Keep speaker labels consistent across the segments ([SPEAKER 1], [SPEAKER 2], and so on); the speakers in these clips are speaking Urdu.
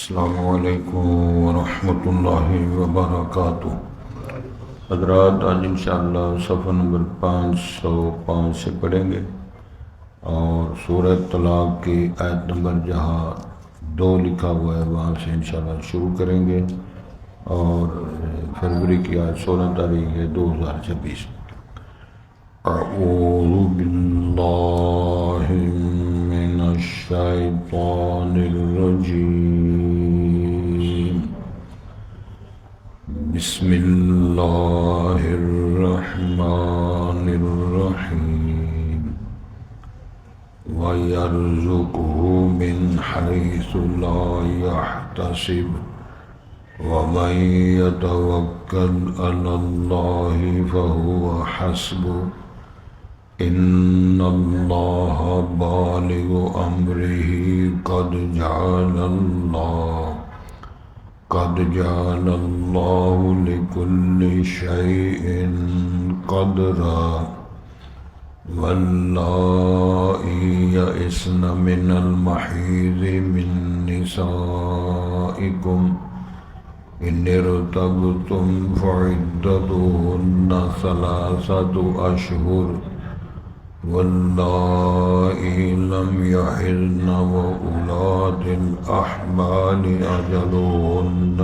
[SPEAKER 1] السلام علیکم ورحمۃ اللہ وبرکاتہ۔ حضرات آج انشاءاللہ صفحہ نمبر 505 سے پڑھیں گے اور سورہ طلاق کی آیت نمبر جہاں 2 لکھا ہوا ہے وہاں سے انشاءاللہ شروع کریں گے، اور فروری کی آج 16 تاریخ ہے 2026۔ اعوذ باللہ من الشیطان الرجیم، بسم اللہ الرحمن الرحیم۔ وَيَرْزُقْهُ مِنْ حَيْثُ لَا يَحْتَسِبُ وَمَنْ يَتَوَكَّلْ عَلَى اللَّهِ فَهُوَ حَسْبُهُ إِنَّ اللَّهَ بَالِغُ أَمْرِهِ قَدْ جَعَلَ اللَّهُ لِكُلِّ شَيْءٍ قَدْرًا۔ وَاللَّائِي يَئِسْنَ مِنَ الْمَحِيضِ مِن نِّسَائِكُمْ إِنِ ارْتَبْتُمْ فَعِدَّتُهُنَّ 3 أشهر وَاللَّائِي لَمْ يَحِضْنَ وَأُولَاتُ الْأَحْمَالِ أَجَلُهُنَّ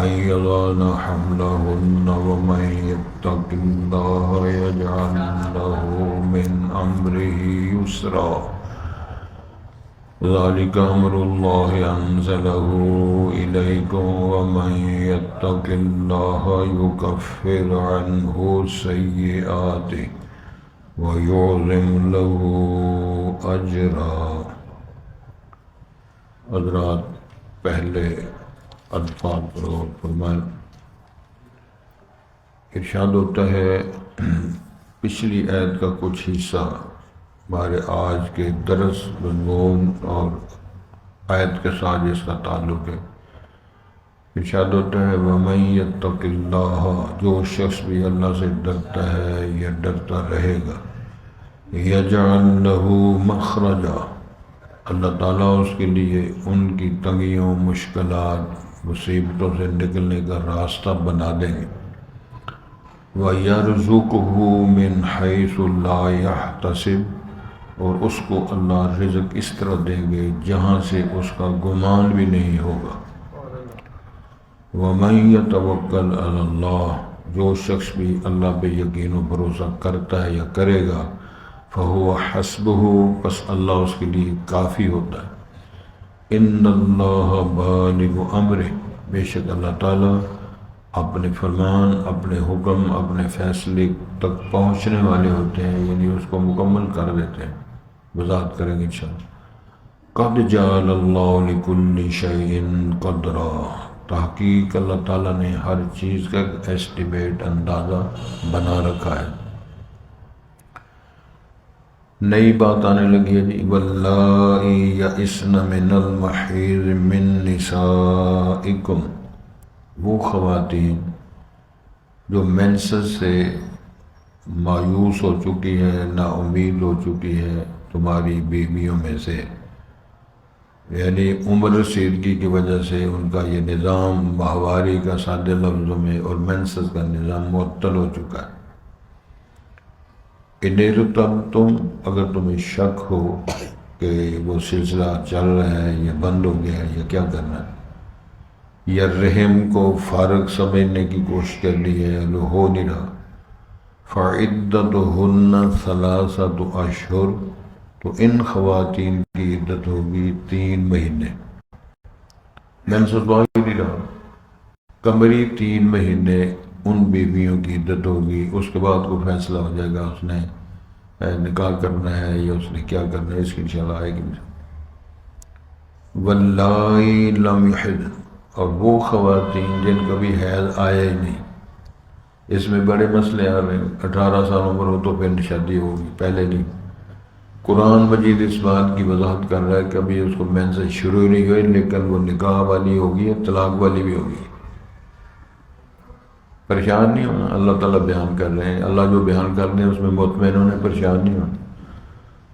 [SPEAKER 1] أَن يَضَعْنَ حَمْلَهُنَّ وَمَن يَتَّقِ اللَّهَ يَجْعَل لَّهُ مِنْ أَمْرِهِ يُسْرًا۔ ذَلِكَ أَمْرُ اللَّهِ أَنزَلَهُ إِلَيْكُمْ وَمَن يَتَّقِ اللَّهَ يُكَفِّرْ عَنْهُ سَيِّئَاتِهِ وَيُعْظِمْ لَهُ أَجْرًا۔ حضرات پہلے الفاظ پر غور فرمائیں۔ ارشاد ہوتا ہے پچھلی آیت کا کچھ حصہ ہمارے آج کے درس مضمون اور آیت کے ساتھ جس کا تعلق ہے۔ ارشاد ہوتا ہے وَمَن يَتَّقِ اللَّهَ، جو شخص بھی اللہ سے ڈرتا ہے یا ڈرتا رہے گا، يَجْعَل لَّهُ مَخْرَجًا، اللہ تعالیٰ اس کے لیے ان کی تنگیوں، مشکلات، مصیبتوں سے نکلنے کا راستہ بنا دیں گے۔ وَيَرْزُقْهُ مِنْ حَيْثُ لَا يَحْتَسِبُ، اور اس کو اللہ رزق اس طرح دیں گے جہاں سے اس کا گمان بھی نہیں ہوگا۔ وَمَن يَتَوَكَّلْ عَلَى اللَّهِ، جو شخص بھی اللہ پہ یقین و بھروسہ کرتا ہے یا کرے گا، فَهُوَ حَسْبُهُ، پس اللہ اس کے لیے کافی ہوتا ہے۔ إِنَّ اللَّهَ بَالِغُ أَمْرِهِ، بے شک اللہ تعالیٰ اپنے فرمان، اپنے حکم، اپنے فیصلے تک پہنچنے والے ہوتے ہیں، یعنی اس کو مکمل کر دیتے ہیں۔ وضاحت کریں گے انشاءاللہ۔ قَدْ جَعَلَ اللَّهُ لِكُلِّ شَيْءٍ قَدْرًا، تحقیق اللہ تعالیٰ نے ہر چیز کا ایسٹیمیٹ، اندازہ بنا رکھا ہے۔ نئی بات آنے لگی ہے جی، وَاللَّائِي يَئِسْنَ مِنَ الْمَحِيضِ مِن نِّسَائِكُمْ، وہ خواتین جو مینسز سے مایوس ہو چکی ہے، نا امید ہو چکی ہے تمہاری بیویوں میں سے، یعنی عمر رسیدگی کی وجہ سے ان کا یہ نظام ماہواری کا سادے لفظوں میں اور مینسز کا نظام معطل ہو چکا ہے۔ اِن ارتبتم، اگر تمہیں شک ہو کہ وہ سلسلہ چل رہا ہے یا بند ہو گیا ہے یا کیا کرنا ہے، یا رحم کو فارغ سمجھنے کی کوشش کر لی ہے، لو ہو نہیں رہا، فَعِدَّتُهُنَّ 3 أشهر، تو ان خواتین کی عدت ہوگی 3 مہینے۔ مینسز ہو ہی نہیں رہا، قمری 3 مہینے ان بیویوں کی عدت ہوگی۔ اس کے بعد کوئی فیصلہ ہو جائے گا، اس نے نکاح کرنا ہے یا اس نے کیا کرنا ہے، اس کی انشاءاللہ آئے گی۔ وَاللَّائِي لَمْ يَحِضْنَ، اور وہ خواتین جن کا بھی حیض آیا ہی نہیں۔ اس میں بڑے مسئلے آ رہے ہیں، 18 سال عمر ہو تو پھر شادی ہوگی، پہلے نہیں۔ قرآن مجید اس بات کی وضاحت کر رہا ہے کہ ابھی اس کو مینسز شروع ہی نہیں ہوئی، لیکن وہ نکاح والی ہوگی، طلاق والی بھی ہوگی۔ پریشان نہیں ہونا، اللہ تعالیٰ بیان کر رہے ہیں، اللہ جو بیان کر رہے ہیں اس میں مطمئن ہونے، پریشان نہیں ہونا۔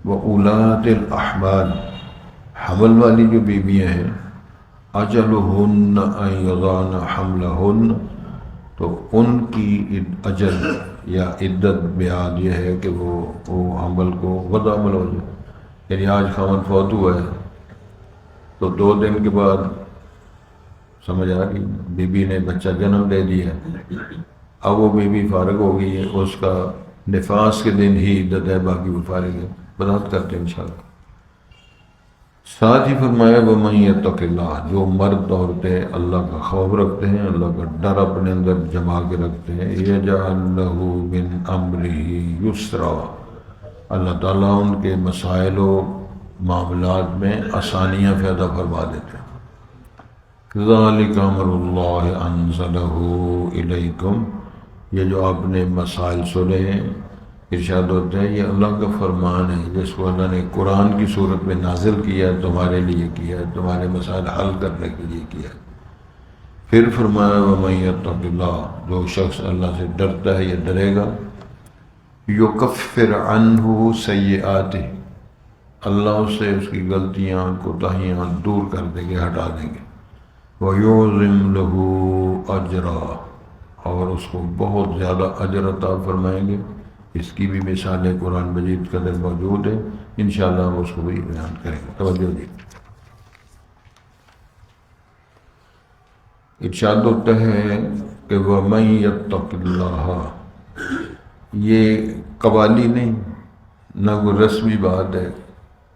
[SPEAKER 1] وَأُولَاتِ الْأَحْمَالِ، حمل والی جو بیویاں ہیں اجلہن ان یضعن حملہن، تو ان کی اجل یا عدت میعاد یہ ہے کہ وہ حمل کو وضع عمل ہو جائے. یعنی آج خامد فوت ہوا ہے تو 2 دن کے بعد سمجھ آ گئی بی بی نے بچہ جنم دے دیا، اب وہ بی بی فارغ ہو گئی ہے، اس کا نفاس کے دن ہی عدت ہے، باقی وہ فارغ ہے. وضاحت کرتے ہیں انشاءاللہ. ساتھ ہی فرمایا وَمَن يَتَّقِ اللَّهَ، جو مرد عورتیں اللہ کا خوف رکھتے ہیں، اللہ کا ڈر اپنے اندر جما کے رکھتے ہیں، يَجْعَلْ لَهُ مِنْ أَمْرِهِ يُسْرًا، اللہ تعالیٰ ان کے مسائل و معاملات میں آسانیاں پیدا فرما دیتے ہیں. ذَلِكَ أَمْرُ اللَّهِ أَنزَلَهُ إِلَيْكُمْ، یہ جو آپ نے مسائل سنے ہیں، ارشاد ہوتا ہے یہ اللہ کا فرمان ہے جس کو اللہ نے قرآن کی صورت میں نازل کیا ہے، تمہارے لیے کیا ہے، تمہارے مسائل حل کرنے کے لیے کیا ہے. پھر فرمایا وَمَن يَتَّقِ اللَّهَ، جو شخص اللہ سے ڈرتا ہے یا ڈرے گا، يُكَفِّرْ عَنْهُ سَيِّئَاتِهِ، اللہ اس سے اس کی غلطیاں کوتاہیاں دور کر دیں گے، ہٹا دیں گے. وَيُعْظِمْ لَهُ أَجْرًا، اور اس کو بہت زیادہ اجر عطا فرمائیں گے. اس کی بھی مثالیں قرآن مجید کے اندر موجود ہیں، انشاءاللہ ہم اس کو بھی بیان کریں گے. توجہ دی. ارشاد ہوتا ہے کہ وَمَن يَتَّقِ اللَّهَ، یہ قوالی نہیں، نہ کوئی رسمی بات ہے،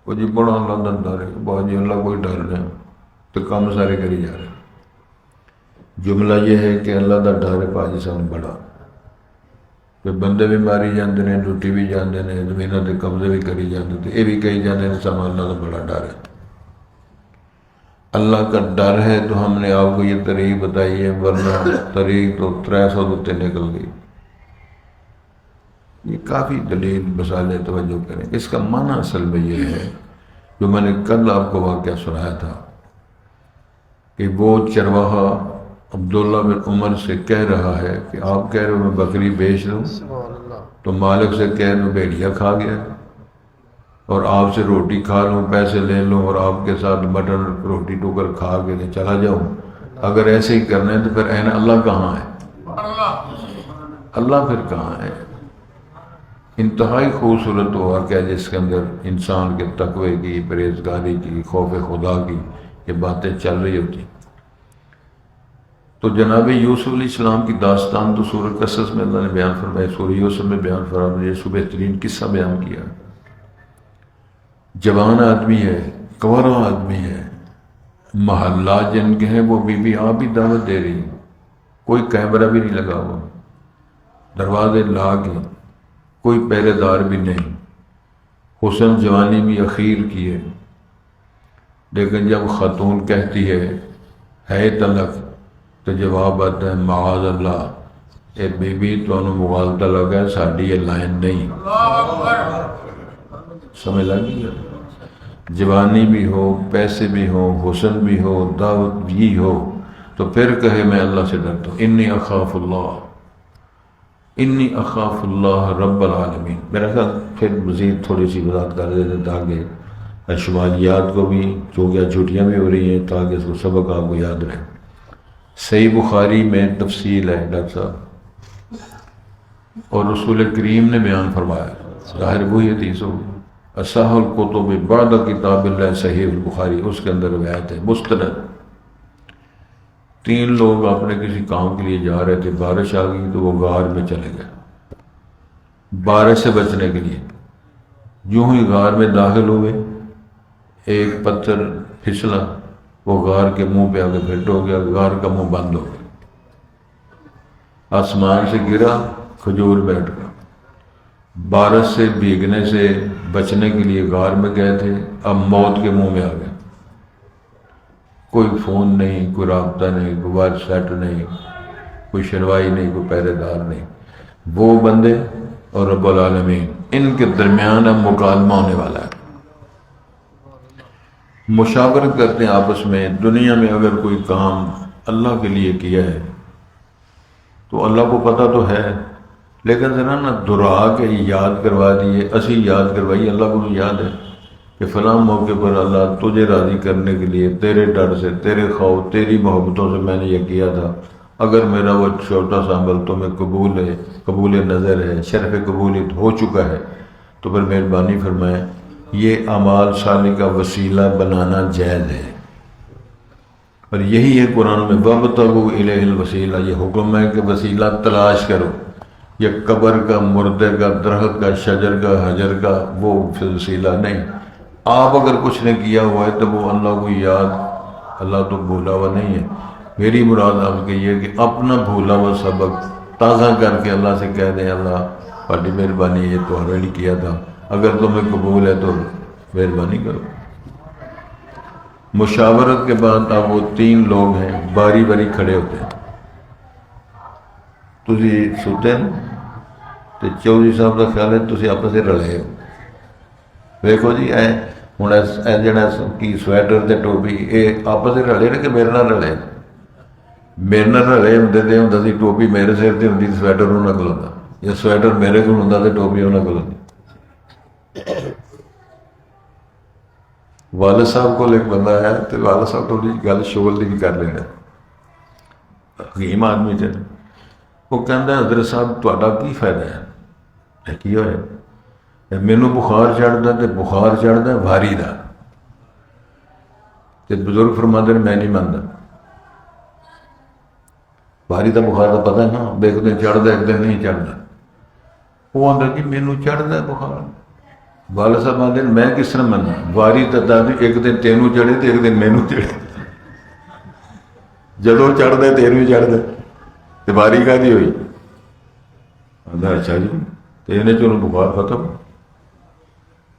[SPEAKER 1] وہ جی بڑا اللہ کا ڈر ہے، بہت جی اللہ کوئی ڈر رہے ہیں تو کام سارے کری جا رہے ہیں. جملہ یہ ہے کہ اللہ کا ڈر ہے پاکستان بڑا، کہ بندے بھی ماری جاندے ہیں، لٹی بھی جاندے ہیں، زمینوں کے قبضے بھی کری جاندے ہیں، یہ بھی کہی جاندے ہیں سب اللہ کا بڑا ڈر ہے. اللہ کا ڈر ہے تو ہم نے آپ کو یہ طریق بتائی ہے، ورنہ طریق تو 300 ہوتے نکل گئی. یہ کافی دلیل مثالیں توجہ کریں. اس کا معنی اصل میں یہ ہے جو میں نے کل آپ کو واقعہ سنایا تھا کہ وہ چرواہا عبداللہ بن عمر سے کہہ رہا ہے کہ آپ کہہ رہے ہو میں بکری بیچ لوں، تو مالک سے کہہ دوں بھیڑیا کھا گیا، اور آپ سے روٹی کھا لوں، پیسے لے لوں، اور آپ کے ساتھ مٹن روٹی ٹوکر کھا کے چلا جاؤں. اگر ایسے ہی کرنا ہے تو پھر این اللہ کہاں ہے؟ اللہ پھر کہاں ہے؟ انتہائی خوبصورت واقعہ جس کے اندر انسان کے تقوی کی، پرہیزگاری کی، خوف خدا کی یہ باتیں چل رہی ہوتی. تو جناب یوسف علیہ السلام کی داستان تو سورہ قصص میں اللہ نے بیان فرمائی، سورہ یوسف میں بیان فرمائی. یہ بہترین قصہ بیان کیا. جوان آدمی ہے، کنورا آدمی ہے، محلات جن کے ہیں وہ بی آپ ہی دعوت دے رہی ہیں، کوئی کیمرہ بھی نہیں لگا ہوا، دروازے لاگ ہیں، کوئی پہرے دار بھی نہیں، حسن جوانی بھی اخیر کی ہے. لیکن جب خاتون کہتی ہے طلق، تو جواب آتا ہے معاذ اللہ، اے بی بی تو انہوں مغالطہ لگا ہے، ساڑھی یہ لائن نہیں. سمجھ لگی؟ جوانی بھی ہو، پیسے بھی ہو، حسن بھی ہو، دعوت بھی ہو، تو پھر کہے میں اللہ سے ڈرتا ہوں. انی اخاف اللہ رب العالمین. میرا خیال پھر مزید تھوڑی سی وضاحت کر دیتے تاکہ شمالیات کو بھی، چونکہ چھٹیاں بھی ہو رہی ہیں، تاکہ اس کو سبق آپ کو یاد رہے. صحیح بخاری میں تفصیل ہے ڈاکٹر صاحب، اور رسول کریم نے بیان فرمایا، ظاہر وہی حدیث ہو، اصح الکتب بعد کتاب اللہ صحیح البخاری، اس کے اندر روایت ہے مستند. 3 لوگ اپنے کسی کام کے لیے جا رہے تھے، بارش آ گئی تو وہ غار میں چلے گئے بارش سے بچنے کے لیے. یوں ہی غار میں داخل ہوئے، ایک پتھر پھسلا، وہ غار کے منہ پہ آ کے فٹ ہو گیا، غار کا منہ بند ہو گیا، آسمان سے گرا، کھجور بیٹھ گیا. بارش سے بھیگنے سے بچنے کے لیے غار میں گئے تھے، اب موت کے منہ میں آ گئے. کوئی فون نہیں، کوئی رابطہ نہیں، کوئی وائر سیٹ نہیں، کوئی شنوائی نہیں، کوئی پہرے دار نہیں. وہ بندے اور رب العالمین، ان کے درمیان اب مکالمہ ہونے والا ہے. مشاورت کرتے ہیں آپس میں. دنیا میں اگر کوئی کام اللہ کے لیے کیا ہے تو اللہ کو پتہ تو ہے، لیکن ذرا نا دہرا کے یاد کروا دیے، اسی یاد کروائی، اللہ کو تو یاد ہے. کہ فلاں موقع پر اللہ تجھے راضی کرنے کے لیے تیرے ڈر سے، تیرے خوف، تیری محبتوں سے میں نے یہ کیا تھا، اگر میرا وہ چھوٹا سا عمل تمہیں قبول ہے، قبول نظر ہے، شرف قبولیت ہو چکا ہے، تو پھر مہربانی فرمائیں یہ اعمال صالح کا وسیلہ بنانا جائز ہے۔ اور یہی ہے قرآن میں وَابْتَغُوا إِلَيْهِ الْوَسِيلَہ، یہ حکم ہے کہ وسیلہ تلاش کرو۔ یہ قبر کا، مردے کا، درخت کا، شجر کا، حجر کا وہ وسیلہ نہیں۔ آپ اگر کچھ نے کیا ہوا ہے تو وہ اللہ کو یاد، اللہ تو بھولا ہوا نہیں ہے۔ میری مراد آپ کے یہ کہ اپنا بھولا ہوا سبق تازہ کر کے اللہ سے کہہ دیں اللہ بڑی مہربانی، یہ تو آلریڈی کیا تھا، اگر تمہیں قبول ہے تو مہربانی کرو۔ مشاورت کے بعد اب وہ 3 لوگ ہیں، باری باری کھڑے ہوتے ہیں۔ تسی سوتے ہیں تو چودھری صاحب کا خیال ہے تسی آپس سے رلے ہو۔ دیکھو جی اے جڑا کی سویٹر تے ٹوپی یہ آپس سے رلے نا کہ میرے نال رلے؟ میرے نال رلے ہوں سی، ٹوپی میرے سر تے ہوندی، سویٹر انہاں کول ہوندا، یا سویٹر میرے کول ہوندا تے ٹوپی انہاں کول ہوندی۔ والد صاحب کو ایک بندہ ہے تو والد صاحب تھوڑی گل شغل دی بھی کر لینا، حکیم آدمی تھے، وہ کہندا ہے حضرت صاحب تہاڈا کی فائدہ ہے؟ کی ہویا؟ مینوں بخار چڑھدا تے بخار چڑھدا واری دا، تے بزرگ فرماندے نے میں نہیں مندا، واری دا بخار دا پتہ ہے نا، ایک دن چڑھدا ایک دن نہیں چڑھدا۔ وہ آندا کہ مینوں چڑھدا بخار، والد صاحب آدھے میں کس طرح مننا، واری تدادی ایک دن تینوں چڑھے تو ایک دن مینوں چڑھے، جدو چڑھتا تینوں چڑھتا تو واری کا دی ہوئی؟ آدھا اچھا جی تو انہیں چلو بخار ختم۔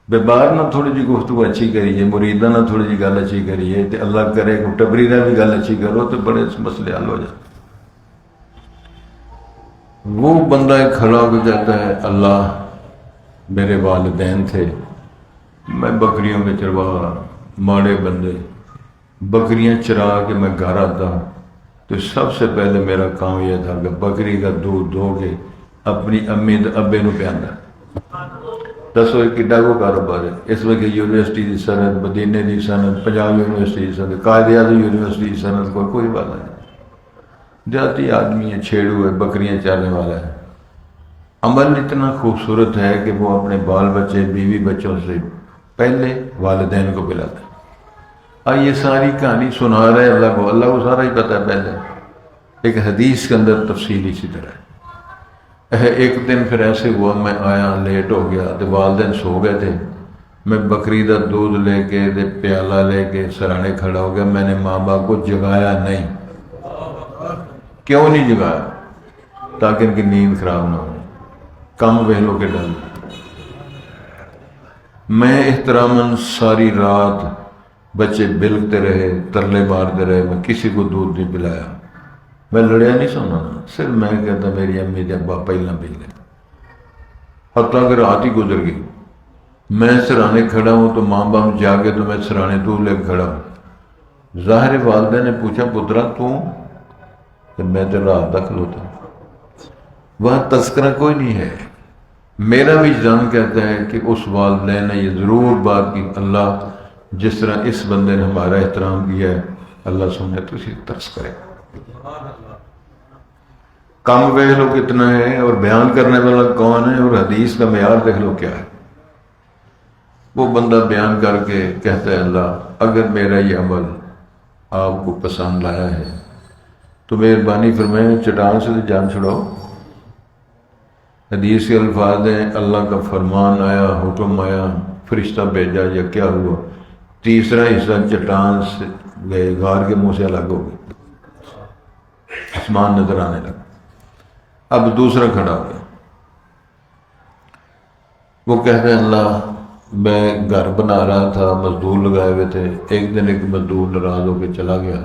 [SPEAKER 1] بے بار نہ تھوڑی جی گفتگو اچھی کریے، مریدہ نہ تھوڑی جی گل اچھی کریے، تو اللہ کرے کہ ٹبری نہ بھی گل اچھی کرو تو بڑے مسئلے حل ہو جاتے۔ وہ بندہ ایک کھڑا ہو کے کہتا ہے اللہ میرے والدین تھے، میں بکریوں کے چرواہا، ماڑے بندے، بکریاں چرا کے میں گھر آتا تو سب سے پہلے میرا کام یہ تھا کہ بکری کا دودھ دھو کے اپنی امی ابے نو پیاندا۔ دسو کڈا کو کاروبار ہے۔ اس وقت یونیورسٹی کی صنعت، مدینے کی صنعت، پنجاب یونیورسٹی کی صنعت، قائد اعظم یونیورسٹی کی صنعت، کوئی بات نہیں۔ دیہاتی آدمی ہے، چھیڑو ہے، بکریاں چارنے والا ہے۔ عمل اتنا خوبصورت ہے کہ وہ اپنے بال بچے، بیوی بچوں سے پہلے والدین کو پلاتا ہے۔ یہ ساری کہانی سنا رہے اللہ کو سارا ہی پتہ ہے پہلے۔ ایک حدیث کے اندر تفصیل اسی طرح ہے۔ ایک دن پھر ایسے ہوا میں آیا لیٹ ہو گیا تو والدین سو گئے تھے، میں بکری کا دودھ لے کے پیالہ لے کے سرانے کھڑا ہو گیا۔ میں نے ماں باپ کو جگایا نہیں۔ کیوں نہیں جگایا؟ تاکہ ان کی نیند خراب نہ ہو، کم وہلوں کے ڈر۔ میں احتراماً ساری رات بچے بلکتے رہے، ترلے مارتے رہے، میں کسی کو دودھ نہیں پلایا۔ میں لڑیا نہیں سونا، صرف میں کہتا میری امی کے ابا پہلا پی لیں، حتیٰ کہ رات ہی گزر گئی۔ میں سرانے کھڑا ہوں تو ماں باپ جاگے تو میں سرانے دودھ لے کھڑا ہوں۔ ظاہر والدہ نے پوچھا پترا تو؟ کہ میں تو رات تک کھلوتا۔ وہاں تذکرہ کوئی نہیں ہے۔ میرا بھی جان کہتا ہے کہ اس والدین نے یہ ضرور بات کی، اللہ جس طرح اس بندے نے ہمارا احترام کیا ہے اللہ سنے تو اسی ترس کرے۔ کم دیکھ لو کتنا ہے اور بیان کرنے والا کون ہے، اور حدیث کا معیار دیکھ لو کیا ہے۔ وہ بندہ بیان کر کے کہتا ہے اللہ اگر میرا یہ عمل آپ کو پسند آیا ہے تو مہربانی فرمائیں چٹان سے جان چھڑاؤ۔ حدیث کے الفاظ ہیں اللہ کا فرمان آیا، حکم آیا، فرشتہ بھیجا یا کیا ہوا، تیسرا حصہ چٹان سے گئے، غار کے منہ سے الگ ہو گئے، آسمان نظر آنے لگا۔ اب دوسرا کھڑا ہو گیا، وہ کہتے ہیں اللہ میں گھر بنا رہا تھا، مزدور لگائے ہوئے تھے، ایک دن ایک مزدور ناراض ہو کے چلا گیا۔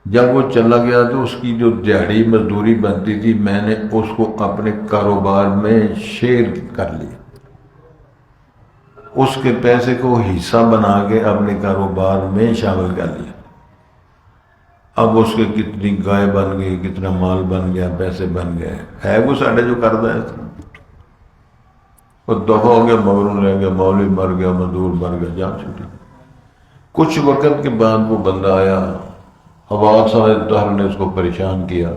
[SPEAKER 1] جب وہ چلا گیا تو اس کی جو دیہڑی مزدوری بنتی تھی میں نے اس کو اپنے کاروبار میں شیئر کر لیا، اس کے پیسے کو حصہ بنا کے اپنے کاروبار میں شامل کر لیا۔ اب اس کے کتنی گائے بن گئی، کتنا مال بن گیا، پیسے بن گئے۔ ہے وہ ساڑھے جو کرتا ہے اور دفعہ ہو گیا، مغرور رہ گیا، مولوی مر گیا، مزدور مر گیا، جان چھوٹی۔ کچھ وقت کے بعد وہ بندہ آیا، حوال صاحب طاہر نے اس کو پریشان کیا،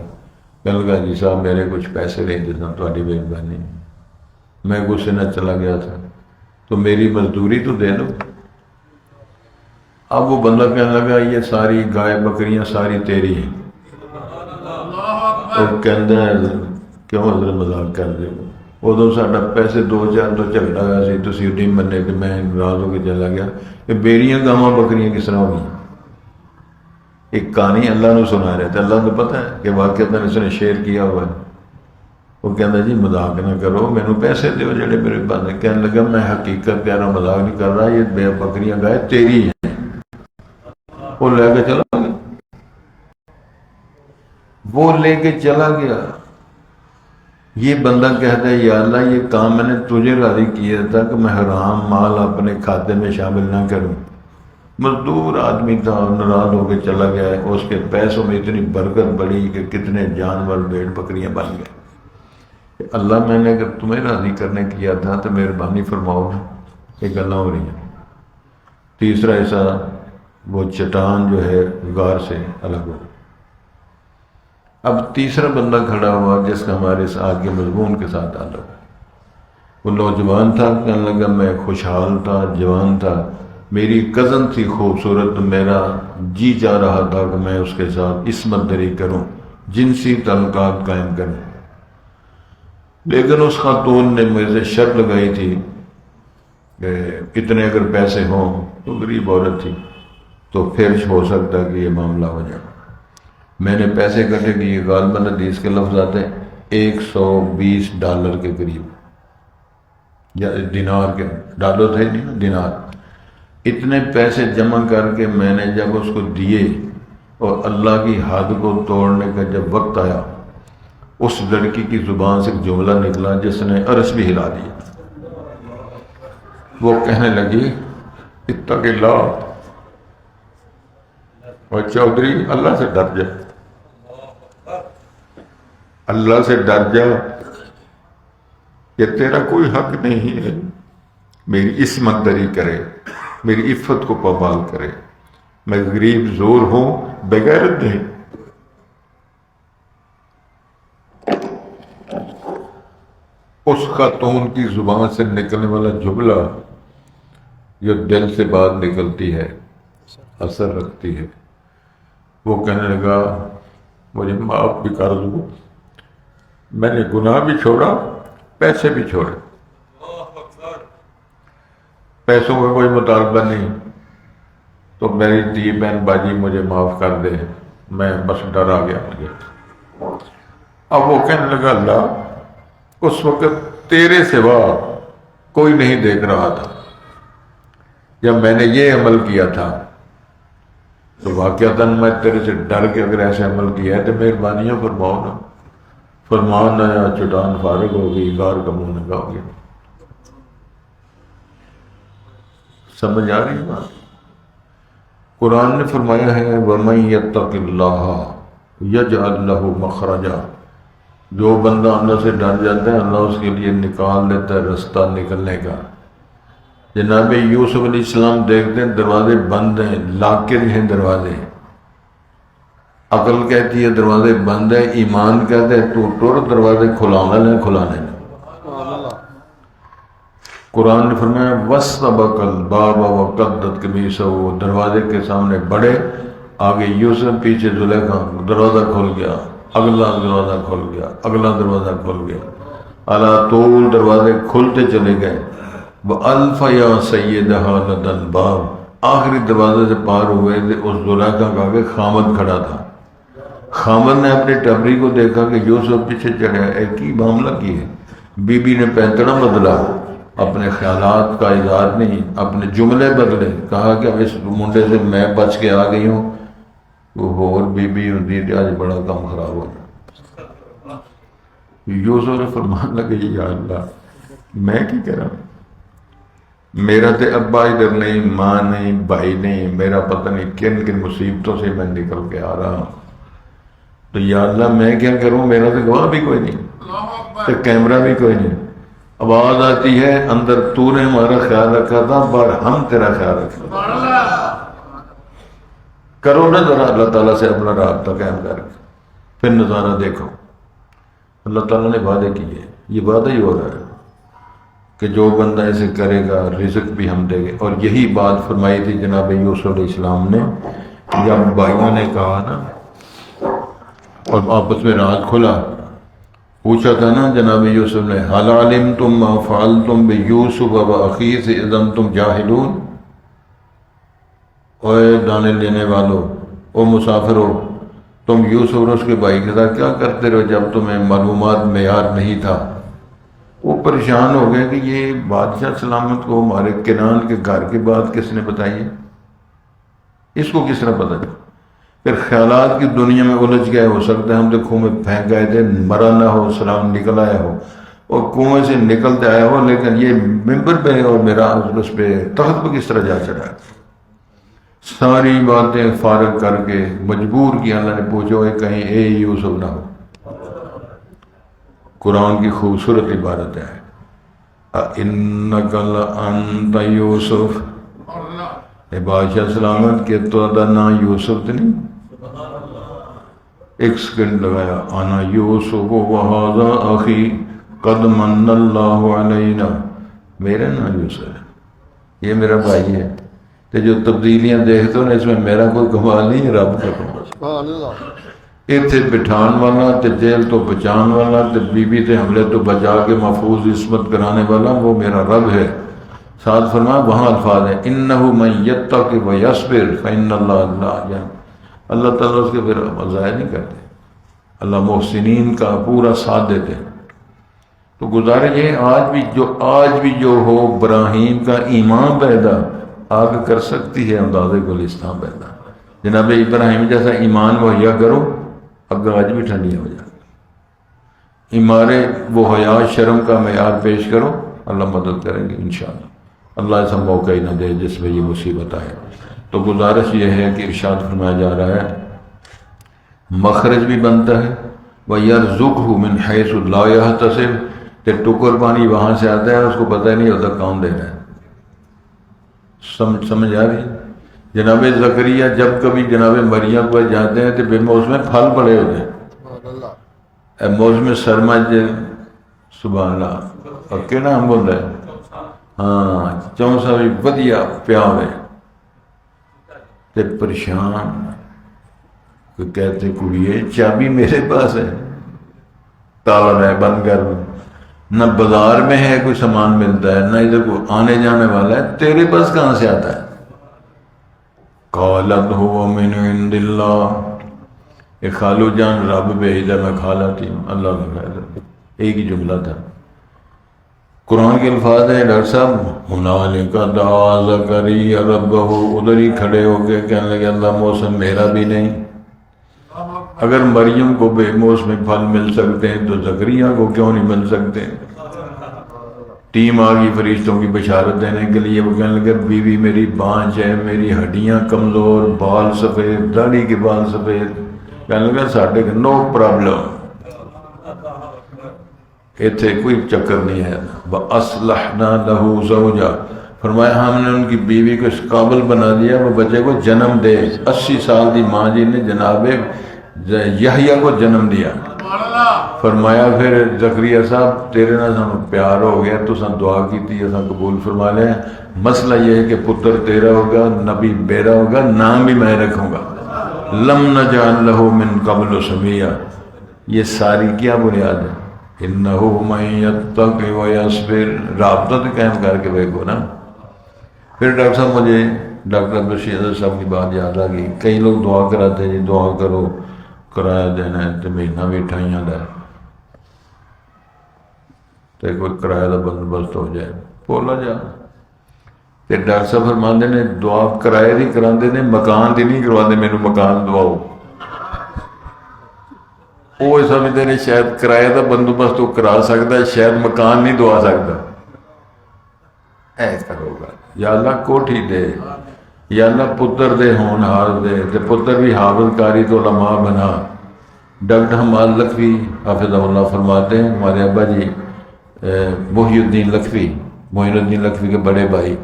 [SPEAKER 1] کہنے لگا جی صاحب میرے کچھ پیسے لے دینا، تھوڑی مہربانی، میں غصے نہ چلا گیا تھا، تو میری مزدوری تو دے دو۔ اب وہ بندہ کہنے لگا یہ ساری گائے بکریاں ساری تیری ہیں، اور کہندہ ہے کیوں حضرت مذاق کر دے، ادو ساڈا پیسے 2000 تو جھگڑا ہوا سی، تسی نہیں مننے کہ میں ناراض ہو کے چلا گیا، کہ میریاں گاواں بکریاں کس طرح ہو گئی؟ ایک کہانی اللہ نے سنا رہا تھا، اللہ نے پتہ ہے کہ واقعہ اس نے شیئر کیا ہوا ہے۔ وہ کہتا جی مذاق نہ کرو، مینوں پیسے دیو جڑے میرے بندے۔ کہنے لگا میں حقیقت کہہ رہا ہوں، مذاق نہیں کر رہا، یہ بے بکریاں گائے تیری ہیں۔ وہ لے کے چلا گیا، وہ لے کے چلا گیا۔ یہ بندہ کہتا ہے یا اللہ یہ کام میں نے تجھے راضی کیا تھا کہ میں حرام مال اپنے کھاتے میں شامل نہ کروں۔ مزدور آدمی تھا، ناراض ہو کے چلا گیا، اس کے پیسوں میں اتنی برکت بڑھی کہ کتنے جانور بھیڑ بکریاں بن گئے۔ اللہ میں نے اگر تمہیں راضی کرنے کیا تھا تو مہربانی فرماؤ، یہ گلاں ہو رہی ہیں۔ تیسرا ایسا وہ چٹان جو ہے غار سے الگ ہو۔ اب تیسرا بندہ کھڑا ہوا جس کا ہمارے اس آج کے مضمون کے ساتھ تعلق ہے۔ وہ نوجوان تھا، کہنے لگا میں خوشحال تھا، جوان تھا، میری کزن تھی خوبصورت، میرا جی چاہ رہا تھا کہ میں اس کے ساتھ عصمت دری کروں، جنسی تعلقات قائم کروں، لیکن اس خاتون نے مجھے شرط لگائی تھی کہ اتنے اگر پیسے ہوں، تو غریب عورت تھی، تو پھر ہو سکتا کہ یہ معاملہ ہو جائے۔ میں نے پیسے اکٹھے کیے، غالباً حدیث کے لفظ آتے ہیں $120 کے قریب، یا دینار کے، ڈالر تھے نہیں، دینار۔ اتنے پیسے جمع کر کے میں نے جب اس کو دیے، اور اللہ کی حد کو توڑنے کا جب وقت آیا، اس لڑکی کی زبان سے ایک جملہ نکلا جس نے عرش بھی ہلا دیا۔ وہ کہنے لگی اتق اللہ، اور چودھری اللہ سے ڈر جا، اللہ سے ڈر جا کہ تیرا کوئی حق نہیں ہے، میری عصمت دری کرے، میری عفت کو پامال کرے، میں غریب زور ہوں، بغیرت نہیں۔ اس خاتون کی زبان سے نکلنے والا جملہ جو دل سے بات نکلتی ہے اثر رکھتی ہے۔ وہ کہنے لگا مجھے معاف بھی کر دو، میں نے گناہ بھی چھوڑا، پیسے بھی چھوڑے، پیسوں کا کوئی مطالبہ نہیں، تو میری دی بہن باجی مجھے معاف کر دے، میں بس ڈر آ گیا مجھے۔ اب وہ کہنے لگا اللہ اس وقت تیرے سوا کوئی نہیں دیکھ رہا تھا، جب میں نے یہ عمل کیا تھا تو واقعتاً میں تیرے سے ڈر کے اگر ایسے عمل کیا ہے تو مہربانیاں فرماؤ نا۔ فرمان آیا، چٹان فارغ ہو گئی، غار کا منہ ننگا ہو گیا۔ سمجھ آ رہی بات؟ قرآن نے فرمایا ہے وَمَن يَتَّقِ اللَّهَ يَجْعَلْ لَهُ مَخْرَجًا، جو بندہ اللہ سے ڈر جاتا ہے اللہ اس کے لیے نکال دیتا ہے رستہ نکلنے کا۔ جناب یوسف علیہ السلام دیکھتے ہیں دروازے بند ہیں، لاکر ہیں دروازے، عقل کہتی ہے دروازے بند ہیں، ایمان کہتے ہیں تو ٹور دروازے کھلانا لیں کھلانے لیں۔ قرآن نے فرمایا وَاسْتَبَقَ الْبَابَ وَقَدَّتْ قَمِيصَهُ، دروازے کے سامنے بڑے، آگے یوسف، پیچھے زلیخا، دروازہ کھل گیا، اگلا دروازہ کھل گیا، اگلا دروازہ کھل گیا، عَلَىٰ طول دروازے کھلتے چلے گئے۔ وَأَلْفَ يَا سَيِّدَهَا لَدَى الْبَابِ، آخری دروازے سے پار ہوئے تھے، اس زلیخا کا آگے خامد کھڑا تھا۔ خامد نے اپنی ٹبری کو دیکھا کہ یوسف پیچھے چڑھا ہے، ایک ہی معاملہ کی ہے۔ بی بی نے پینتڑا بدلا، اپنے خیالات کا اظہار نہیں، اپنے جملے بدلے، کہا کہ اب اس منڈے سے میں بچ کے آ گئی ہوں، وہ اور بی بی ہوتی تھی آج بڑا کام خراب ہو گیا۔ یوسف نے فرمان لگے یا اللہ میں کی کہہ رہا ہوں، میرا تے ابا ادھر نہیں، ماں نہیں، بھائی نہیں، میرا پتہ نہیں کن کن مصیبتوں سے میں نکل کے آ رہا ہوں، تو یا اللہ میں کیا کروں، میرا تو گواہ بھی کوئی نہیں، تو کیمرہ بھی کوئی نہیں، آواز آتی ہے اندر تو نے ہمارا خیال رکھا تھا پر ہم تیرا خیال رکھیں، کرو نا ذرا اللہ تعالیٰ سے اپنا رابطہ قائم کر کے، پھر نظارہ دیکھو۔ اللہ تعالیٰ نے وعدے کیے، یہ وعدہ ہی ہو رہا ہے کہ جو بندہ ایسے کرے گا رزق بھی ہم دیں گے۔ اور یہی بات فرمائی تھی جناب یوسف علیہ السلام نے جب بھائیوں نے کہا نا اور آپس میں راز کھلا، پوچھا تھا نا جناب یوسف نے حَلْ عَلِمْتُمْ مَا فَعَلْتُمْ بِيُوسُفَ وَأَخِيهِ إِذْ أَنْتُمْ جَاهِلُونَ، اوے دانے لینے والو، او مسافرو، تم یوسف اور اس کے بھائی کے ساتھ کیا کرتے رہو جب تمہیں معلومات معیار نہیں تھا؟ وہ پریشان ہو گئے کہ یہ بادشاہ سلامت کو ہمارے کنان کے گھر کی بات کس نے بتائی ہے، اس کو کس طرح پتہ چلا؟ پھر خیالات کی دنیا میں الجھ گئے، ہو سکتا ہے ہم تو کنویں میں پھینک گئے تھے، مرا نہ ہو، سلام نکل آیا ہو اور کنویں سے نکلتے آیا ہو، لیکن یہ ممبر پہ اور میرا اس پہ تخت پہ کس طرح جا چڑھا؟ ساری باتیں فارغ کر کے مجبور کیا اللہ نے، پوچھو کہیں اے یوسف نہ ہو۔ قرآن کی خوبصورت عبارت ہے اِنَّكَ لَأَنْتَ یوسف، اے بادشاہ سلامت کہ تو نام یوسف تو نہیں؟ ایک سیکنڈ لگایا، انا یوسف وہذا اخی قد من اللہ علینا، میرا نام یوسف ہے، یہ میرا بھائی ہے، کہ جو تبدیلیاں دیکھتے ہو نا اس میں میرا کوئی کمال نہیں، رب کا کمال۔ اتنے بٹھان والا تے جیل تو بچان والا تے بی بی تے حملے تو بچا کے محفوظ عصمت کرانے والا وہ میرا رب ہے۔ ساتھ فرمایا وہاں الفاظ ہیں انہو من یتق و یصبر فإن اللہ، اللہ تعالیٰ اس کے پھر ضائع نہیں کرتے، اللہ محسنین کا پورا ساتھ دیتے ہیں۔ تو گزارش یہ آج بھی جو ہو ابراہیم کا ایمان پیدا آگ کر سکتی ہے اندازے گلستان پیدا۔ جناب ابراہیم جیسا ایمان مہیا کرو، اگر آج بھی ٹھنڈی ہو جائے، ایمارے وہ حیا شرم کا معیار پیش کرو، اللہ مدد کریں گے انشاءاللہ۔ اللہ ایسا موقع ہی نہ دے جس میں یہ مصیبت آئے۔ تو گزارش یہ ہے کہ ارشاد فرمایا جا رہا ہے مخرج بھی بنتا ہے وَيَرْزُقْهُ مِنْ حَيْثُ لَا يَحْتَسِبُ، کہ ٹکر پانی وہاں سے آتا ہے اس کو پتہ نہیں ہوتا کون دے رہا ہے۔ سمجھ آ رہی ہے؟ جناب زکریا جب کبھی جناب مریم پر جاتے ہیں تو بے موسم پھل پڑے ہوتے ہیں، موسم سرما سبحان اللہ، اور کہنا ہم بول رہے ہیں ہاں چونسا بھی ودیا پیا ہوئے تے پریشان، کوئی کہتے کڑیے چابی میرے پاس ہے، تالا ہے بند کر، نہ بازار میں ہے کوئی سامان ملتا ہے، نہ ادھر کوئی آنے جانے والا ہے، تیرے پاس کہاں سے آتا ہے؟ قالت هو من عند اللہ، ایک خالو جان رب بھیجا میں کھا لاتی ہوں، اللہ کا فائدہ، ایک ہی جملہ تھا۔ قرآن کے الفاظ ہیں ڈاکٹر صاحب ہنالک دعا زکریا ربہ، ادھر ہی کھڑے ہو کے کہنے لگے اللہ موسم میرا بھی نہیں، اگر مریم کو بے موسم پھل مل سکتے ہیں تو زکریا کو کیوں نہیں مل سکتے؟ ٹیم آ گئی فرشتوں کی بشارت دینے کے لیے، وہ کہنے لگے بیوی میری بانج ہے، میری ہڈیاں کمزور، بال سفید، داڑھی کے بال سفید، کہنے لگا ساڈے کے نو پرابلم، ایتھے کوئی چکر نہیں ہے۔ وَأَصْلَحْنَا لَهُ زَوْجًا، فرمایا ہم نے ان کی بیوی کو اس قابل بنا دیا وہ بچے کو جنم دے۔ 80 سال دی ماں جی نے جناب یحییٰ کو جنم دیا۔ فرمایا پھر زکریا صاحب تیرے نال سانوں پیار ہو گیا، تو سان دعا کی تھی اساں قبول فرما لے، مسئلہ یہ ہے کہ پتر تیرا ہوگا، نبی میرا ہوگا، نام بھی میں رکھوں گا۔ لم نجعل له من قبل سمیا، یہ ساری کیا بنیاد ہے؟ انہو من یتق ویصبر، رابطہ تو قائم کر کے دیکھو نا۔ پھر ڈاکٹر صاحب مجھے ڈاکٹر عبدالشہید صاحب کی بات یاد آ گئی، کئی لوگ دعا کراتے ہیں جی دعا کرو کرایہ دینا ہے تو مہینہ بھی ٹھائیاں دا تو کوئی کرایہ دا بندوبست ہو جائے، بولا جا تے ڈاکٹر صاحب فرماندے نے دعا کرایہ دی کراندے نے، مکان دی نہیں کرواندے، مینوں مکان دعاؤ۔ وہ سمجھتے نے شاید کرایہ دا بندوبست وہ کرا سکتا ہے، شاید مکان نہیں دعا سکتا۔ ایسا ہوگا یا اللہ کوٹھی دے، یا اللہ پتر دے ہونہار دے، تے پتر بھی حافظ قاری تو علماء بنا۔ ڈاکٹر حماد لکھوی حافظہ اللہ فرماتے ہیں ہمارے ابا جی محی الدین لکھوی، معین الدین لکھوی کے بڑے بھائی،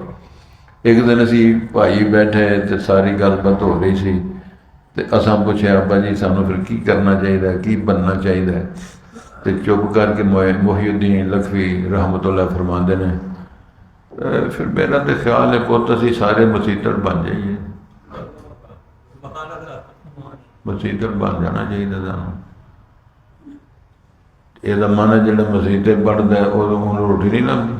[SPEAKER 1] ایک دن اسی بھائی بیٹھے تو ساری گل بات ہو رہی سی، تو اساں پوچھے ابا جی سانوں پھر کی کرنا چاہیے، کی بننا چاہیے؟ تو چپ کر کے محی الدین لکھوی رحمت اللہ فرماندے نے پھر میرا تو خیال ہے پوت اسی سارے مسیتڑ بن جائیے، مسیتڑ بن جانا چاہیے سانوں۔ یہ مانا جڑا مسیطے پڑھتا ہے وہ روٹی نہیں لگتی۔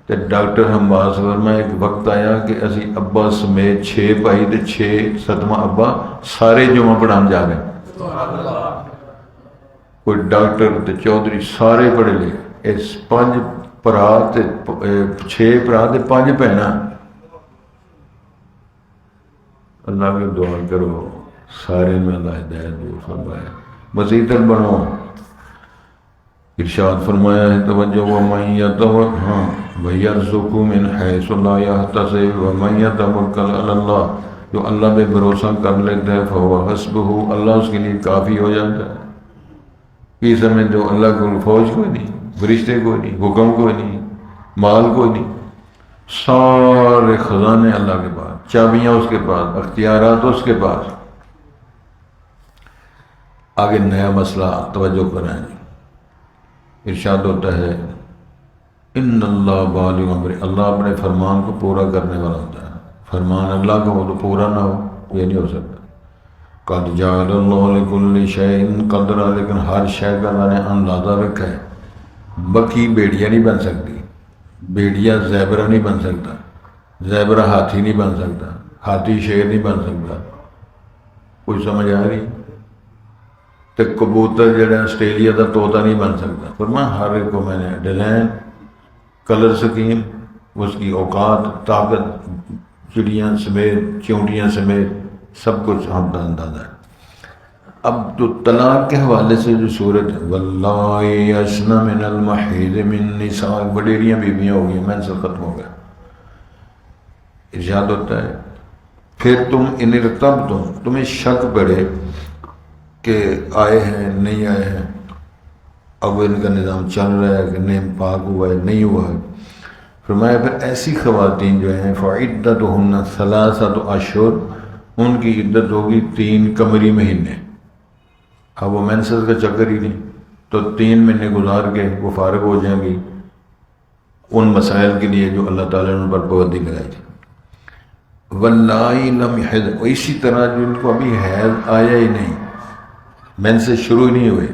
[SPEAKER 1] تو ڈاکٹر حماس ورما ایک وقت آیا کہ اسی ابا سمیت 6 بھائی تے 6 7واں ابا سارے جمعہ پڑھان جا رہے ہیں، کوئی ڈاکٹر تے چودھری سارے پڑھے لے، اس 5 برا تے 6 برا تے 5 بہناں۔ اللہ کی دعا کرو سارے میں اللہ ہدایت دے فرمائے، مسیطر بنو۔ ارشاد فرمایا ہے توجہ وَمَن يَتَوَکَّلْ وَيَرْزُقْهُ مِنْ حَیْثُ لَا یَحْتَسِبُ وَمَن يَتَوَکَّلْ عَلَى اللَّهِ، جو اللہ پہ بھروسہ کر لیتا ہے فَهُوَ حَسْبُهُ، اللہ اس کے لیے کافی ہو جاتا ہے۔ یہ سمجھ دو اللہ کو فوج کوئی نہیں، فرشتے کوئی نہیں، حکم کوئی نہیں، مال کوئی نہیں، سارے خزانے اللہ کے پاس، چابیاں اس کے پاس، اختیارات اس کے پاس۔ آگے نیا مسئلہ توجہ کریں، ارشاد ہوتا ہے ان اللہ بالغ امرہ، اللہ اپنے فرمان کو پورا کرنے والا ہوتا ہے، فرمان اللہ کا ہو تو پورا نہ ہو یہ نہیں ہو سکتا۔ قد جعل اللہ لکل شیء قدرا، لیکن ہر شے کا اللہ نے اندازہ رکھا ہے۔ بکی بیڑیا نہیں بن سکتی، بیڑیا زیبرا نہیں بن سکتا، زیبرا ہاتھی نہیں بن سکتا، ہاتھی شیر نہیں بن سکتا، کچھ سمجھ آ رہی؟ تو کبوتر جڑا آسٹریلیا کا طوطا نہیں بن سکتا۔ فرمایا ہر ایک کو میں نے ڈیزائن، کلر سکیم، اس کی اوقات، طاقت، چڑیاں سمیت، چونٹیاں سمیت سب کچھ ہم کا اندازہ ہے۔ اب تو طلاق کے حوالے سے جو صورت ہے واللہ یئسن من المحیض من نساء، وڈیریاں بیویاں ہو گئی، منسل ختم ہو گیا، ارشاد ہوتا ہے پھر تم ان ارتبتم، تمہیں شک پڑے کہ آئے ہیں نہیں آئے ہیں، اب ان کا نظام چل رہا ہے کہ نہیں، پاک ہوا ہے نہیں ہوا ہے۔ فرمایا پھر ایسی خواتین جو ہیں فعدتہن ثلاثۃ اشہر، ان کی عدت ہوگی 3 قمری مہینے۔ اب وہ مینسز کا چکر ہی نہیں، تو 3 مہینے گزار کے وہ فارغ ہو جائیں گی ان مسائل کے لیے جو اللہ تعالیٰ نے ان پر پابندی لگائی تھی۔ واللائی لم یحض، اسی طرح جو ان کو ابھی حیض آیا ہی نہیں، مینسز شروع ہی نہیں ہوئے،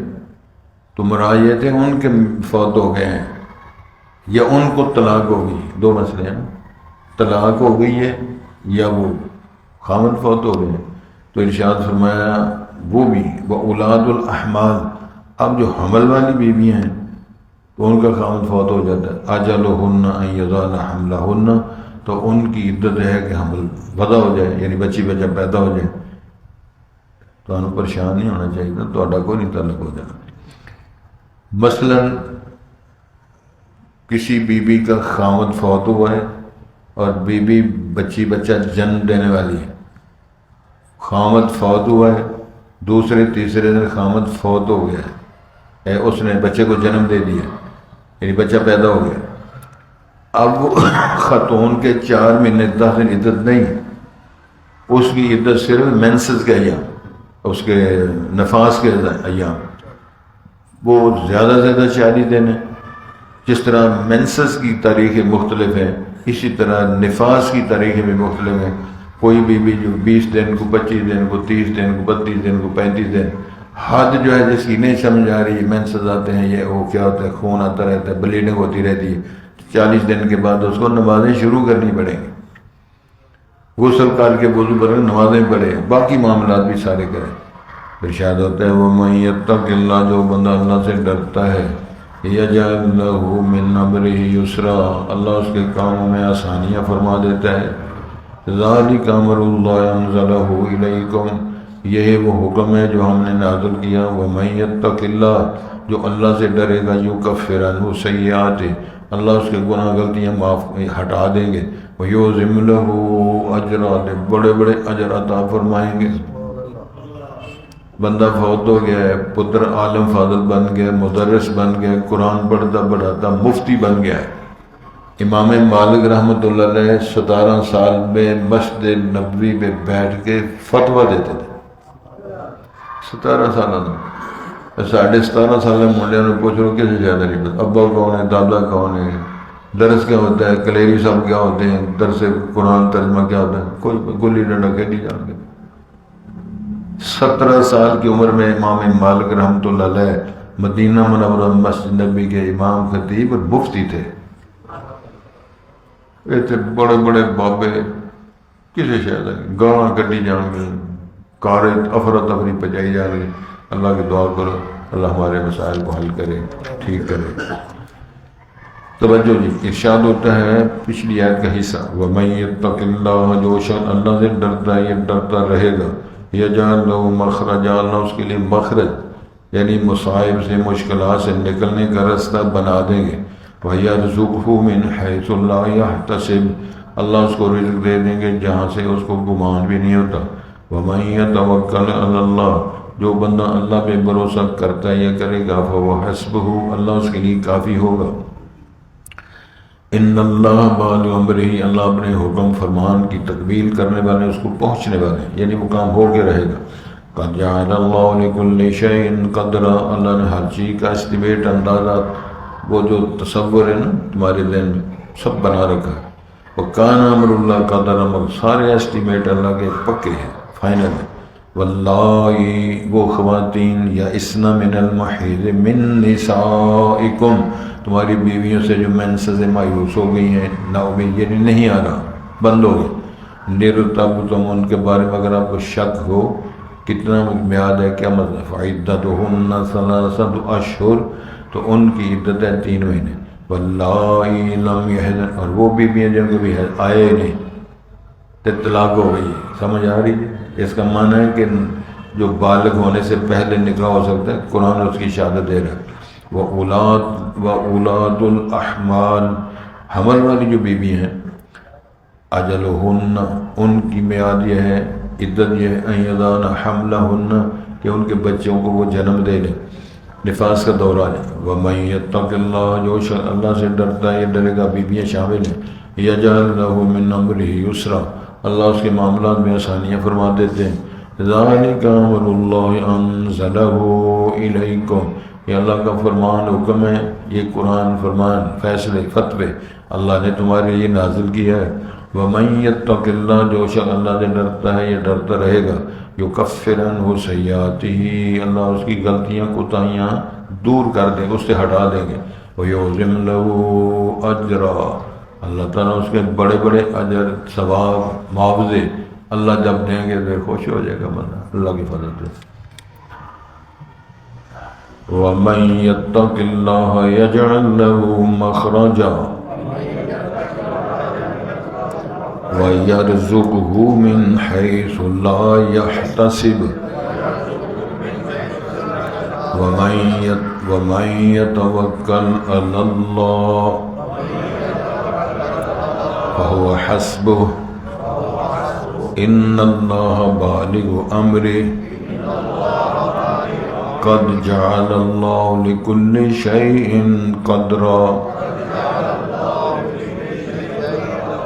[SPEAKER 1] تو مراد تھے ان کے فوت ہو گئے ہیں یا ان کو طلاق ہو گئی، 2 مسئلے ہیں، طلاق ہو گئی ہے یا وہ خامد فوت ہو گئے۔ تو ارشاد فرمایا وہ بھی وَأُولَادُ الْأَحْمَالِ، اب جو حمل والی بیویاں ہیں تو ان کا خامد فوت ہو جاتا ہے، أَجَلُهُنَّ أَن يَضَعْنَ حَمْلَهُنَّ، تو ان کی عدت ہے کہ حمل وضع ہو جائے، یعنی بچی بچہ پیدا ہو جائے۔ تو انہوں پریشان نہیں ہونا چاہیے، تو اڈا کوئی نہیں تعلق ہو جانا۔ مثلا کسی بی بی کا خامد فوت ہوا ہے اور بی بی بچی بچہ جنم دینے والی ہے، خامد فوت ہوا ہے، دوسرے تیسرے دن خامد فوت ہو گیا ہے، اس نے بچے کو جنم دے دیا، یعنی بچہ پیدا ہو گیا۔ اب وہ خاتون کے 4 مہینے 10 دن عدت نہیں، اس کی عدت صرف مینسز کے ایام، اس کے نفاس کے ایام، وہ زیادہ سے زیادہ 40 دن ہیں۔ جس طرح مینسز کی تاریخیں مختلف ہیں، اسی طرح نفاس کی تاریخیں بھی مختلف ہیں۔ کوئی بھی جو 20 دن کو، 25 دن کو، 30 دن کو، 32 دن کو، 35 دن، حد جو ہے جس کی نہیں سمجھ آ رہی، مینسز آتے ہیں، یہ وہ کیا ہوتا ہے، خون آتا رہتا ہے، بلیڈنگ ہوتی رہتی ہے، 40 دن کے بعد اس کو نمازیں شروع کرنی پڑیں گی، غسل کر کے وضو پر نمازیں پڑھے، باقی معاملات بھی سارے کریں۔ ارشاد ہوتا ہے وَمَن یتق اللہ، جو بندہ اللہ سے ڈرتا ہے، یجعل لہ من امرہ یسرا، اللہ اس کے کاموں میں آسانیاں فرما دیتا ہے۔ ذالک امر اللہ انزلہ الیکم، یہ وہ حکم ہے جو ہم نے نازل کیا۔ وَمَن یتق اللہ، جو اللہ سے ڈرے گا، یکفر عنہ سیئات، اللہ اس کے گناہ غلطیاں معاف ہٹا دیں گے، وَیُعْظِمْ لَهُ أَجْرًا، بڑے بڑے اجر عطا فرمائیں گے۔ بندہ فوت ہو گیا ہے، پتر عالم فاضل بن گیا، مدرس بن گیا، قرآن پڑھتا پڑھاتا مفتی بن گیا ہے۔ امام مالک رحمۃ اللہ علیہ 17 سال میں مسجد نبوی میں بیٹھ کے فتویٰ دیتے تھے، 17 سالہ میں۔ 17.5 سال منڈیا نے پوچھ رہا کسی زیادہ نہیں پتا، ابا کون ہے، دادا کون ہے، درس کیا ہوتا ہے، کلیری صاحب کیا ہوتے ہیں، درس قرآن ترجمہ کیا ہوتا ہے، کوئی گلی ڈنڈا کے نہیں جان گے۔ 17 سال کی عمر میں امام مالک رحمۃ اللہ علیہ مدینہ منورہ مسجد نبی کے امام، خطیب اور مفتی تھے۔ ایتھے بڑے بڑے بابے کسی شاید گانا کٹی جان گے، کارے افراتفری پجائی جا رہی۔ اللہ کی دعا کرو اللہ ہمارے مسائل کو حل کرے، ٹھیک کرے۔ توجہ جی، ارشاد ہوتا ہے پچھلی آیت کا حصہ، وَمَن يَتَّقِ اللَّهَ، جو شخص اللہ سے ڈرتا ہے یہ ڈرتا رہے گا، يَجْعَلْ لَهُ مَخْرَجًا، اللہ اس کے لیے مخرج یعنی مصائب سے مشکلات سے نکلنے کا راستہ بنا دیں گے، وَيَرْزُقْهُ مِنْ حَيْثُ لَا يَحْتَسِبُ، اللہ اس کو رزق دے دیں گے جہاں سے اس کو گمان بھی نہیں ہوتا۔ وَمَن يَتَوَكَّلْ عَلَى اللَّهِ، جو بندہ اللہ پہ بھروسہ کرتا ہے یا کرے گا، فَهُوَ حَسْبُهُ، اللہ اس کے لیے کافی ہوگا۔ ان اللہ بالغ امرہ، اللہ اپنے حکم فرمان کی تکمیل کرنے والے، اس کو پہنچنے والے، یعنی وہ کام ہو کے رہے گا۔ قد جعل اللہ لکل شیء قدرا، اللہ نے ہر چیز کا اسٹیمیٹ، اندازہ، وہ جو تصور ہے نا تمہارے ذہن میں سب بنا رکھا ہے۔ وکان امر اللہ قدر، امر سارے اسٹیمیٹ اللہ کے پکے ہیں، فائنل ہے۔ واللہ، وہ خواتین یا اسنا من المحیض من نسائکم، تمہاری بیویوں سے جو مینسز مایوس ہو گئی ہیں، نا امید یعنی نہیں آ رہا، بند ہو گئی، نرتب، تم ان کے بارے میں اگر آپ کو شک ہو کتنا میعاد ہے، کیا مطلب، فعدتہن ثلاثۃ اشہر، تو ان کی عدت ہے 3 مہینے۔ واللہ لم یحضن، اور وہ بیویاں جن کو بھی آئے نہیں تو طلاق ہو گئی، سمجھ آ رہی ہے؟ اس کا معنی ہے کہ جو بالغ ہونے سے پہلے نکاح ہو سکتا ہے، قرآن اس کی شہادت دے رہا ہے۔ وَأُولَاتُ الْأَحْمَالِ، حمل والی جو بیوی ہیں، اجلہن، ان کی میعاد یہ ہے، عدت یہ ہے، ان یضعن حملہن، کہ ان کے بچوں کو وہ جنم دے لیں، نفاس کا دورہ ہے۔ وَمَن يَتَّقِ اللَّهَ، جو شخص اللہ سے ڈرتا ہے یہ ڈرے گا، بیویاں شامل ہیں، يَجْعَلْ لَهُ مِنْ أَمْرِهِ يُسْرًا، اللہ اس کے معاملات میں آسانیاں فرما دیتے ہیں۔ ذَلِكَ أَمْرُ اللَّهِ أَنزَلَهُ إِلَيْكُمْ، یہ اللہ کا فرمان حکم ہے، یہ قرآن فرمان فیصلے فتوے اللہ نے تمہارے لیے نازل کیا ہے۔ وَمَن يَتَّقِ اللَّهَ، جو شخص اللہ سے ڈرتا ہے یہ ڈرتا رہے گا، يُكَفِّرْ عَنْهُ سَيِّئَاتِهِ، اللہ اس کی غلطیاں کوتاہیاں دور کر دیں گے، اس سے ہٹا دیں گے۔ وَيُعْظِمْ لَهُ أَجْرًا، اللہ تعالیٰ اس کے بڑے بڑے اجر، ثواب، معاوضے اللہ جب دیں گے پھر خوش ہو جائے گا بندہ، اللہ کی فضل سے۔ وَمَن يَتَّقِ اللَّهَ يَجْعَلْ لَهُ مَخْرَجًا وَيَرْزُقْهُ مِنْ حَيْثُ لَا يَحْتَسِبُ وَمَن يَتَوَكَّلْ عَلَى اللَّهِ فَهُوَ حَسْبُهُ إِنَّ اللَّهَ بَالِغُ أَمْرِهِ قد جعل اللہ لکل شیء قدرا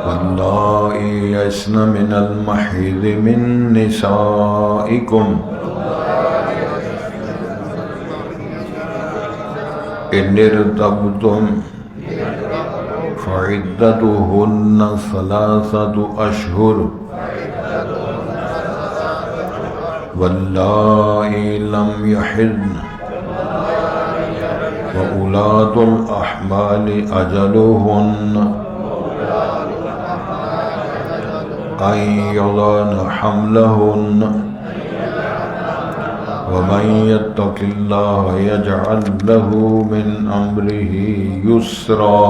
[SPEAKER 1] واللائي یئسن من المحیض من نسائکم ان ارتبتم فعدتهن 3 اشہر واللائي لم يحضن وأولاة الأحمال أجلهن أن يضعن حملهن ومن يتق الله يجعل له من أمره يسرا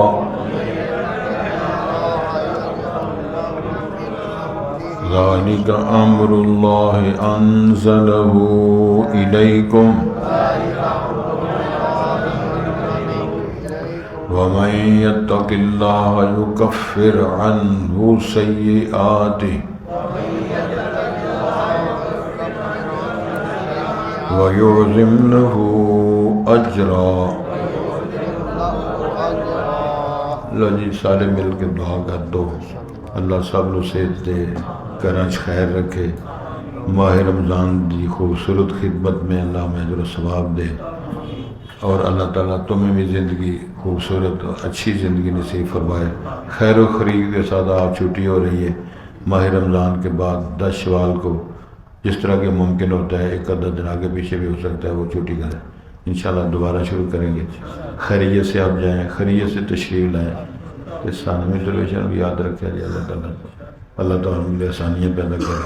[SPEAKER 1] ذلك أمر الله أنزله إليكم ومن يتق الله يكفر عنه سيئاته ويعظم له أجرا. لو جی سارے مل کے دعا کر دو. اللہ سب لو صحت دے، کرنچ خیر رکھے. ماہ رمضان دی خوبصورت خدمت میں اللہ میں اجر و ثواب دے، اور اللہ تعالیٰ تمہیں بھی زندگی خوبصورت اچھی زندگی نصیب فرمائے. خیر و خرید کے ساتھ آپ چھٹی ہو رہی ہے ماہ رمضان کے بعد 10 شوال کو. جس طرح کہ ممکن ہوتا ہے ایک آدھا دن آگے پیچھے بھی ہو سکتا ہے، وہ چھٹی کریں. انشاءاللہ دوبارہ شروع کریں گے. خیریت سے آپ جائیں، خیریت سے تشریف لائیں. اس ثانوی درویشن بھی یاد رکھے جی. اللہ تعالیٰ ہم آسانیاں پیدا کرے.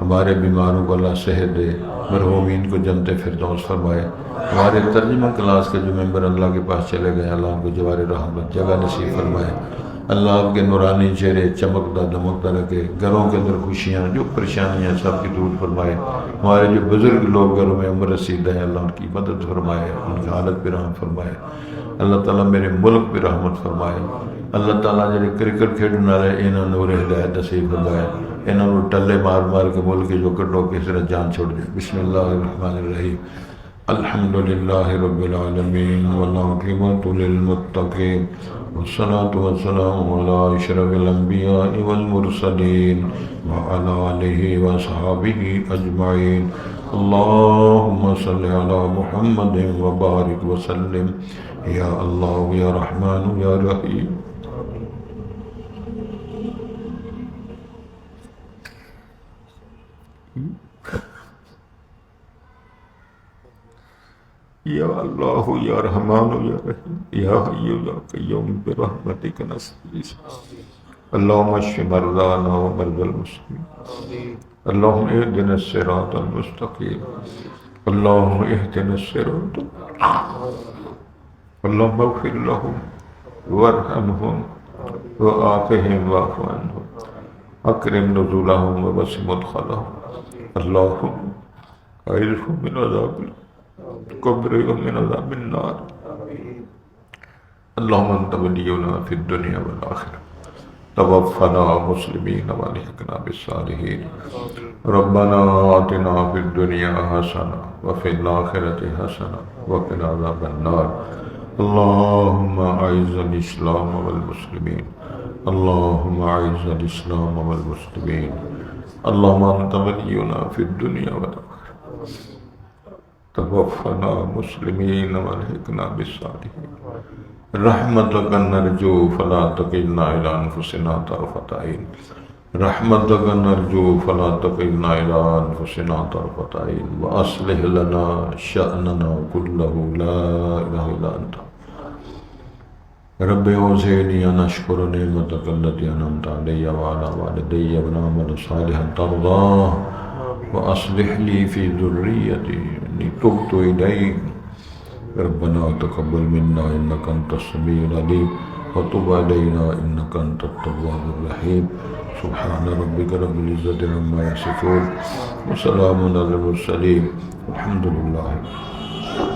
[SPEAKER 1] ہمارے بیماروں کو اللہ صحت دے، مرحومین کو جنت فردوس فرمائے. ہمارے ترجمہ کلاس کے جو ممبر اللہ کے پاس چلے گئے، اللہ ان کو جوار رحمت جگہ نصیب فرمائے. اللہ آپ کے نورانی چہرے چمکتا دمکتا رکھے. گھروں کے اندر خوشیاں، جو پریشانیاں سب کی دور فرمائے. ہمارے جو بزرگ لوگ گھروں میں عمر رسیدہ ہیں، اللہ ان کی مدد فرمائے، ان کی حالت پہ رحم فرمائے. اللہ تعالیٰ میرے ملک پہ رحمت فرمائے. اللہ تعالیٰ جڑے کرکٹ کھیڈنے والے انہوں نور ہدایت نصیب فرمائے. انہوں نے ٹلے مار مار کے ملک جو کٹو کس طرح جان چھوڑ دے. بسم اللہ الرحمن الرحیم. الحمدللہ رب العالمین والعاقبۃ للمتقین والصلاة والسلام علی اشرف الانبیاء والمرسلین وعلی آلہ وصحابہ اجمعین. اللہم صلی علی محمد وبارک وسلم. یا اللہ یا رحمان یا رحیم. یا اللہ یا رحمان یا رحیم. یا حی یا قیوم برحمتک نستغیث. اللہم اشف مرضانا ومرضى المسلمین. اللہم اهدنا الصراط المستقیم. اللہم اهدنا الصراط. اللہم اغفر لهم وارحمهم وآتهم واعف عنهم اکرم نزولهم ووسع مدخلهم. اللہم اعذهم من عذاب القبر ومن عذاب النار. اللہم انت ولینا فی الدنیا والآخرہ. توفنا مسلمین والحقنا بالصالحین. ربنا آتنا فی الدنیا حسنہ وفی الآخرۃ حسنہ وقنا عذاب النار. اللہم اعز الاسلام والمسلمین. اللہم اعز الاسلام والمسلمین. اللہم انت ولینا فی الدنیا والآخرہ. توفنا مسلمین والحقنا بالصالحین. رحمتک نرجو فلا تکلنا الی انفسنا طرفۃ عین. رحمتک نرجو فلا تکلنا الی انفسنا طرفۃ عین. واصلح لنا شأننا كله لا اله الا انت. رب اوزعنی ان اشکر نعمتک التی انعمت علی وعلی والدی وان اعمل صالحا ترضاه واصلح لی فی ذریتی انی تبت الیک. ربنا تقبل منا انک انت السمیع العلیم وتب علینا انک انت التواب الرحیم. سبحان ربک رب العزۃ عما یصفون وسلام علی المرسلین والحمد للہ.